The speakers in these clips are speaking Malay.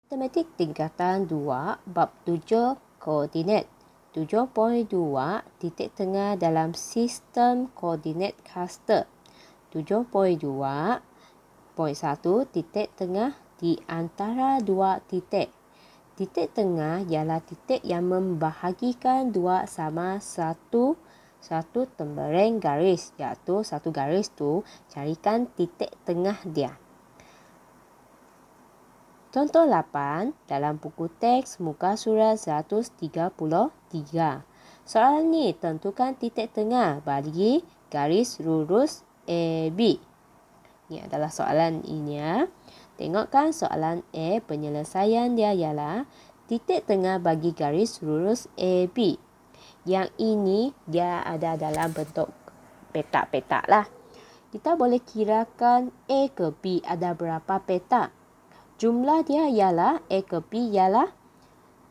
Matematik tingkatan 2 bab 7 koordinat 7.2 titik tengah dalam sistem koordinat cluster 7.2.1 titik tengah di antara dua titik. Titik tengah ialah titik yang membahagikan dua sama satu tembereng garis, iaitu satu garis tu carikan titik tengah dia. Contoh 8 dalam buku teks muka surat 133. Soalan ni tentukan titik tengah bagi garis lurus AB. Ini adalah soalan ini ya. Tengokkan soalan A, penyelesaian dia ialah titik tengah bagi garis lurus AB. Yang ini dia ada dalam bentuk petak-petak lah. Kita boleh kirakan A ke B ada berapa petak. Jumlah dia ialah A ke B ialah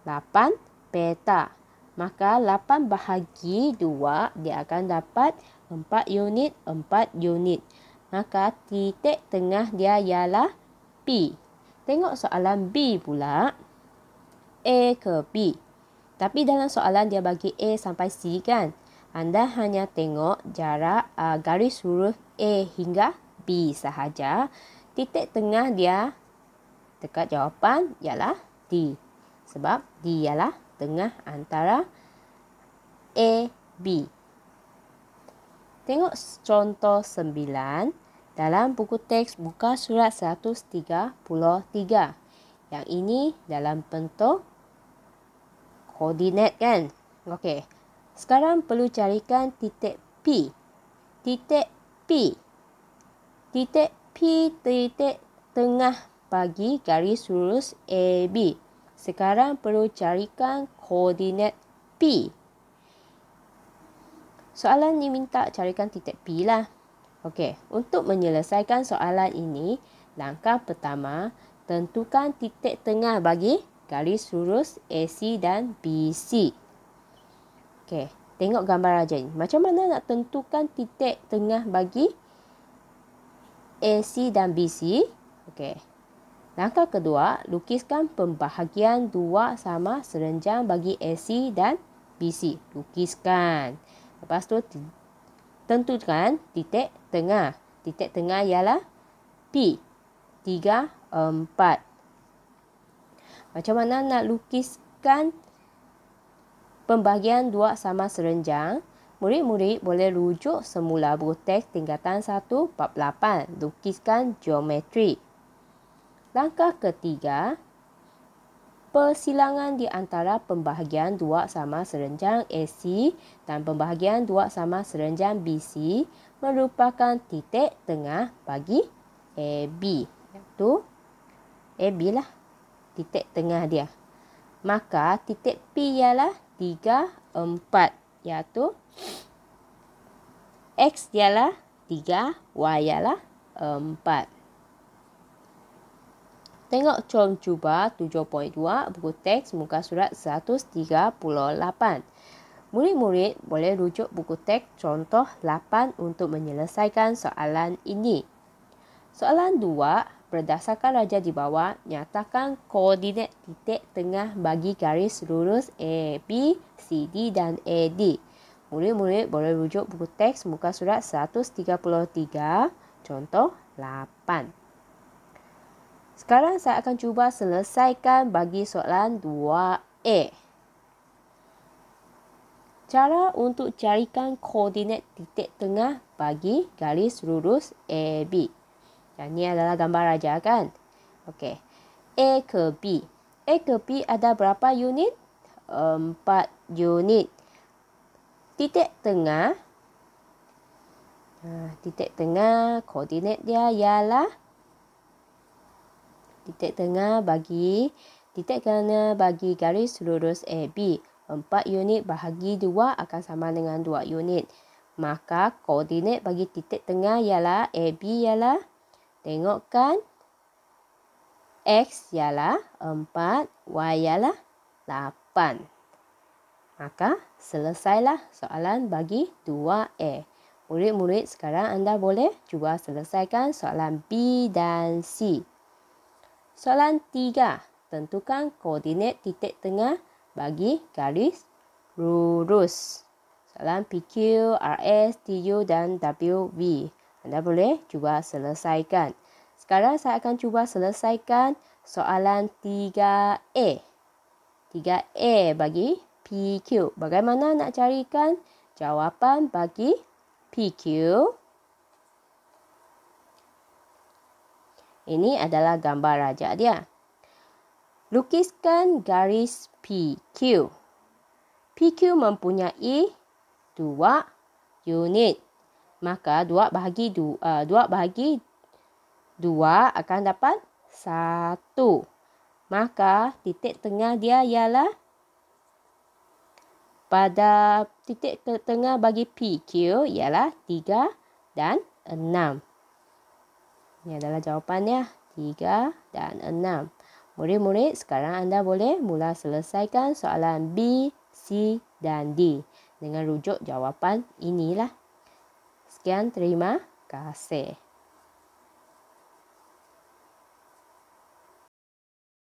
8 petak. Maka 8 bahagi 2 dia akan dapat 4 unit. Maka titik tengah dia ialah P. Tengok soalan B pula. A ke B. Tapi dalam soalan dia bagi A sampai C kan. Anda hanya tengok jarak garis lurus A hingga B sahaja. Titik tengah dia dekat jawapan ialah D. Sebab D ialah tengah antara A, B. Tengok contoh 9 dalam buku teks muka surat 133. Yang ini dalam bentuk koordinat kan. Okey. Sekarang perlu carikan titik P. Titik P. Titik P titik tengah bagi garis lurus AB. Sekarang perlu carikan koordinat P. Soalan ni minta carikan titik P lah. Okey, untuk menyelesaikan soalan ini, langkah pertama, tentukan titik tengah bagi garis lurus AC dan BC. Okey, tengok gambar aja ni. Macam mana nak tentukan titik tengah bagi AC dan BC? Okey. Langkah kedua, lukiskan pembahagian dua sama serenjang bagi AC dan BC. Lukiskan. Lepas tu, tentukan titik tengah. Titik tengah ialah P. 3, 4. Macam mana nak lukiskan pembahagian dua sama serenjang? Murid-murid boleh rujuk semula buku teks tingkatan 1 bab 8. Lukiskan geometri. Langkah ketiga, persilangan di antara pembahagian dua sama serenjang AC dan pembahagian dua sama serenjang BC merupakan titik tengah bagi AB. Iaitu AB lah titik tengah dia. Maka titik P ialah 3, 4. Iaitu X ialah 3, Y ialah 4. Tengok com cuba 7.2 buku teks muka surat 138. Murid-murid boleh rujuk buku teks contoh 8 untuk menyelesaikan soalan ini. Soalan 2, berdasarkan raja di bawah, nyatakan koordinat titik tengah bagi garis lurus AB, CD dan AD. Murid-murid boleh rujuk buku teks muka surat 133 contoh 8. Sekarang saya akan cuba selesaikan bagi soalan 2A. Cara untuk carikan koordinat titik tengah bagi garis lurus AB. Yang ini adalah gambar raja kan? Okey. A ke B. A ke B ada berapa unit? 4 unit. Titik tengah. Titik tengah koordinat dia ialah titik tengah bagi garis lurus AB. 4 unit bahagi 2 akan sama dengan 2 unit. Maka koordinat bagi titik tengah ialah AB ialah, tengokkan, X ialah 4, Y ialah 8. Maka selesailah soalan bagi 2A. Murid-murid, sekarang anda boleh cuba selesaikan soalan B dan C. Soalan 3. tentukan koordinat titik tengah bagi garis lurus. Soalan PQ, RS, TU dan WV. Anda boleh cuba selesaikan. Sekarang saya akan cuba selesaikan soalan 3A. 3A bagi PQ. Bagaimana nak carikan jawapan bagi PQ? Ini adalah gambar rajak dia. Lukiskan garis PQ. PQ mempunyai 2 unit. Maka 2 bahagi 2 akan dapat 1. Maka titik tengah dia ialah pada titik tengah bagi PQ ialah 3 dan 6. Ini adalah jawapannya, 3 dan 6. Murid-murid, sekarang anda boleh mula selesaikan soalan B, C dan D dengan rujuk jawapan inilah. Sekian, terima kasih.